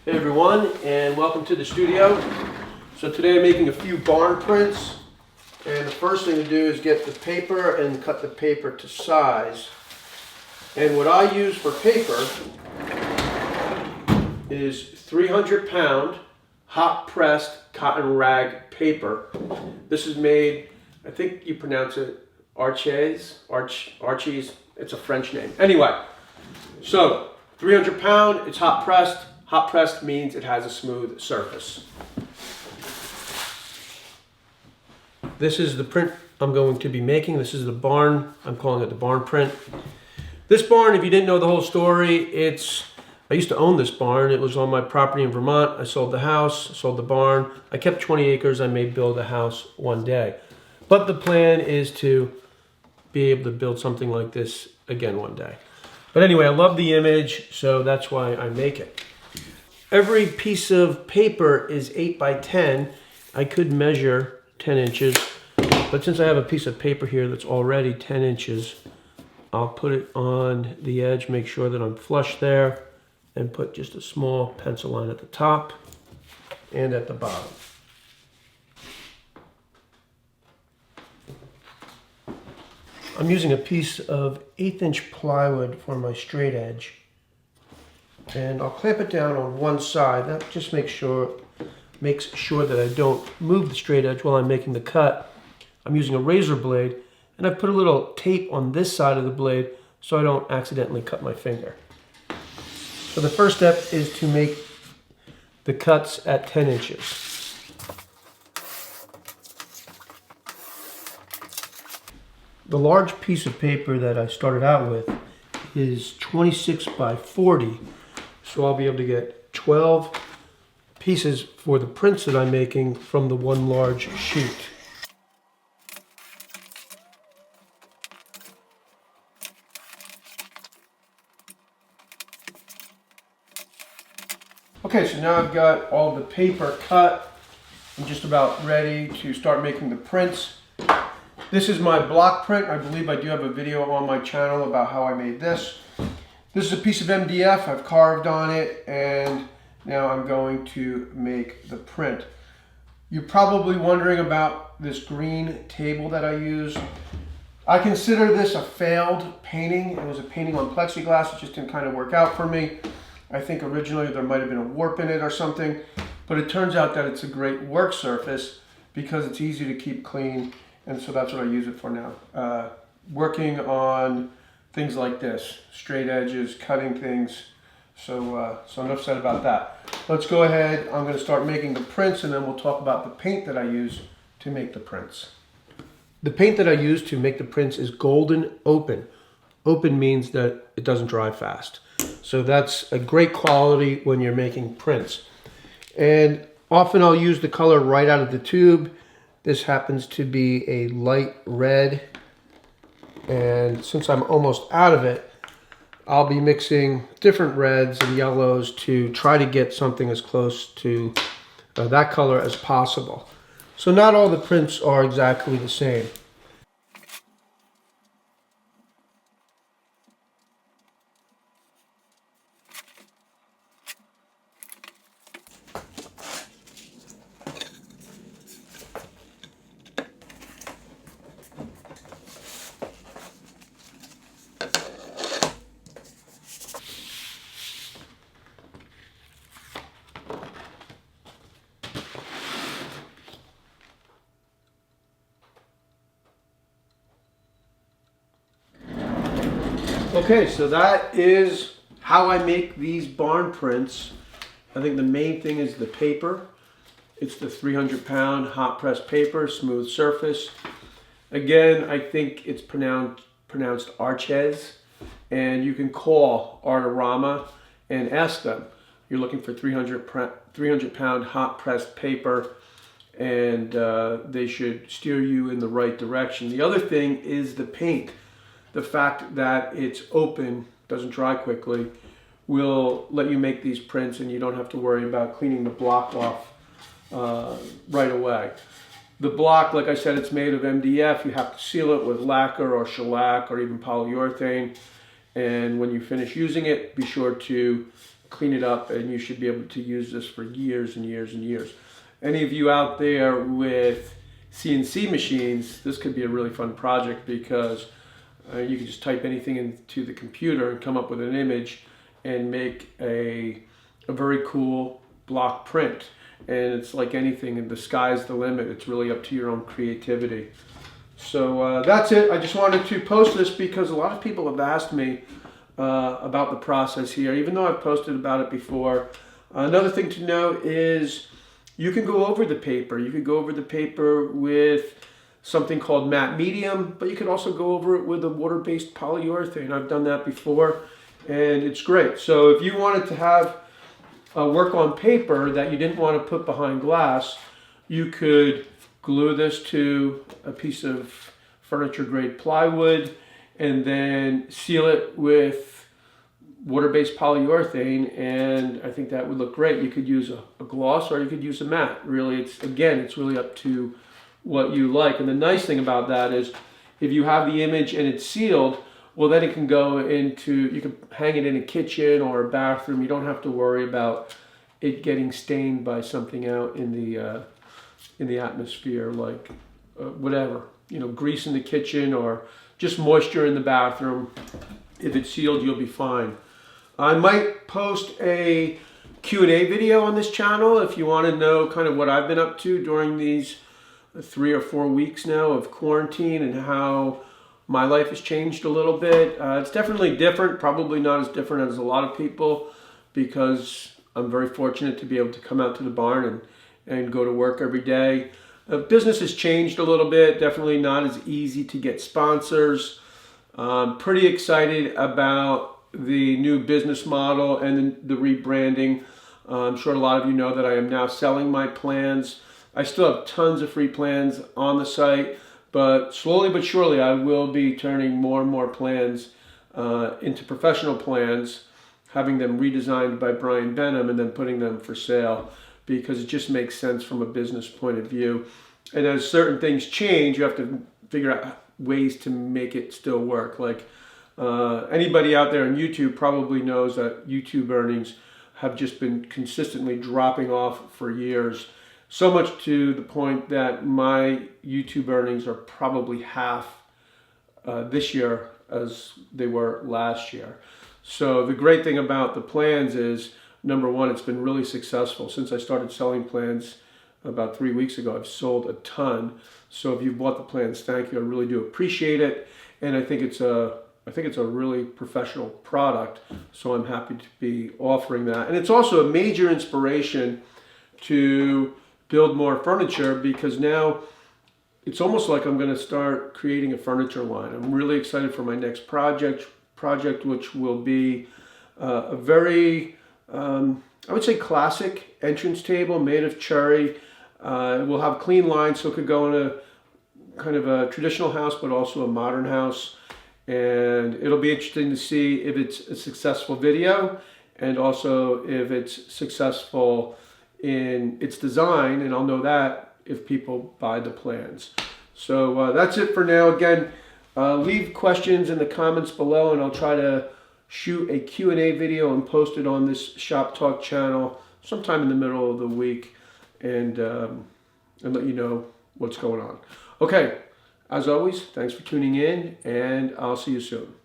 Hey everyone, and welcome to the studio. So today I'm making a few barn prints, and the first thing to do is get the paper and cut the paper to size. And what I use for paper is 300-pound hot pressed cotton rag paper. This is made, I think you pronounce it Archies, it's a French name. Anyway, so 300 pound, it's hot pressed. Hot pressed means it has a smooth surface. This is the print I'm going to be making. This is the barn. I'm calling it the barn print. This barn, if you didn't know the whole story, I used to own this barn. It was on my property in Vermont. I sold the house, sold the barn. I kept 20 acres. I may build a house one day. But the plan is to be able to build something like this again one day. But anyway, I love the image, so that's why I make it. Every piece of paper is 8 by 10. I could measure 10 inches, but since I have a piece of paper here that's already 10 inches, I'll put it on the edge, make sure that I'm flush there, and put just a small pencil line at the top and at the bottom. I'm using a piece of 1/8 inch plywood for my straight edge. And I'll clamp it down on one side. That just makes sure that I don't move the straight edge while I'm making the cut. I'm using a razor blade, and I've put a little tape on this side of the blade so I don't accidentally cut my finger. So the first step is to make the cuts at 10 inches. The large piece of paper that I started out with is 26 by 40. So I'll be able to get 12 pieces for the prints that I'm making from the one large sheet. Okay, so now I've got all the paper cut. I'm just about ready to start making the prints. This is my block print. I believe I do have a video on my channel about how I made this. This is a piece of MDF. I've carved on it, and now I'm going to make the print. You're probably wondering about this green table that I use. I consider this a failed painting. It was a painting on plexiglass. It just didn't kind of work out for me. I think originally there might have been a warp in it or something, but it turns out that it's a great work surface because it's easy to keep clean, and so that's what I use it for now. Working on things like this, straight edges, cutting things. So enough said about that. Let's go ahead. I'm going to start making the prints, and then we'll talk about the paint that I use to make the prints. The paint that I use to make the prints is Golden Open. Open means that it doesn't dry fast. So that's a great quality when you're making prints. And often I'll use the color right out of the tube. This happens to be a light red. And since I'm almost out of it, I'll be mixing different reds and yellows to try to get something as close to that color as possible. So not all the prints are exactly the same. Okay, so that is how I make these barn prints. I think the main thing is the paper. It's the 300-pound hot pressed paper, smooth surface. Again, I think it's pronounced Arches, and you can call Artorama and ask them. You're looking for 300-pound hot pressed paper, and they should steer you in the right direction. The other thing is the paint. The fact that it's open, doesn't dry quickly, will let you make these prints, and you don't have to worry about cleaning the block off right away. The block, like I said, it's made of MDF. You have to seal it with lacquer or shellac or even polyurethane. And when you finish using it, be sure to clean it up, and you should be able to use this for years and years and years. Any of you out there with CNC machines, this could be a really fun project because you can just type anything into the computer and come up with an image and make a very cool block print. And it's like anything, and the sky's the limit. It's really up to your own creativity. So that's it. I just wanted to post this because a lot of people have asked me about the process here, even though I've posted about it before. Another thing to note is you can go over the paper. You could go over the paper with something called matte medium, but you could also go over it with a water-based polyurethane. I've done that before, and it's great. So if you wanted to have work on paper that you didn't want to put behind glass, you could glue this to a piece of furniture-grade plywood and then seal it with water-based polyurethane, and I think that would look great. You could use a gloss or you could use a matte. Really, it's really up to what you like. And the nice thing about that is if you have the image and it's sealed, well, then it can go into, you can hang it in a kitchen or a bathroom. You don't have to worry about it getting stained by something out in the atmosphere, like whatever, grease in the kitchen or just moisture in the bathroom. If it's sealed, you'll be fine. I might post a Q&A video on this channel if you want to know kind of what I've been up to during these 3 or 4 weeks now of quarantine and how my life has changed a little bit. It's definitely different, probably not as different as a lot of people, because I'm very fortunate to be able to come out to the barn and go to work every day. Business has changed a little bit, definitely not as easy to get sponsors. Pretty excited about the new business model and the rebranding. I'm sure a lot of you know that I am now selling my plans. I still have tons of free plans on the site, but slowly but surely I will be turning more and more plans into professional plans, having them redesigned by Brian Benham and then putting them for sale, because it just makes sense from a business point of view. And as certain things change, you have to figure out ways to make it still work. Like anybody out there on YouTube probably knows that YouTube earnings have just been consistently dropping off for years. So much to the point that my YouTube earnings are probably half this year as they were last year. So the great thing about the plans is, number one, it's been really successful. Since I started selling plans about 3 weeks ago, I've sold a ton. So if you've bought the plans, thank you. I really do appreciate it. And I think it's a really professional product. So I'm happy to be offering that. And it's also a major inspiration to build more furniture, because now it's almost like I'm going to start creating a furniture line. I'm really excited for my next project, which will be a very, I would say, classic entrance table made of cherry. It will have clean lines, so it could go in a kind of a traditional house, but also a modern house. And it'll be interesting to see if it's a successful video, and also if it's successful in its design, and I'll know that if people buy the plans. So that's it for now. Again, leave questions in the comments below, and I'll try to shoot a Q&A video and post it on this Shop Talk channel sometime in the middle of the week, and let you know what's going on. Okay, as always, thanks for tuning in, and I'll see you soon.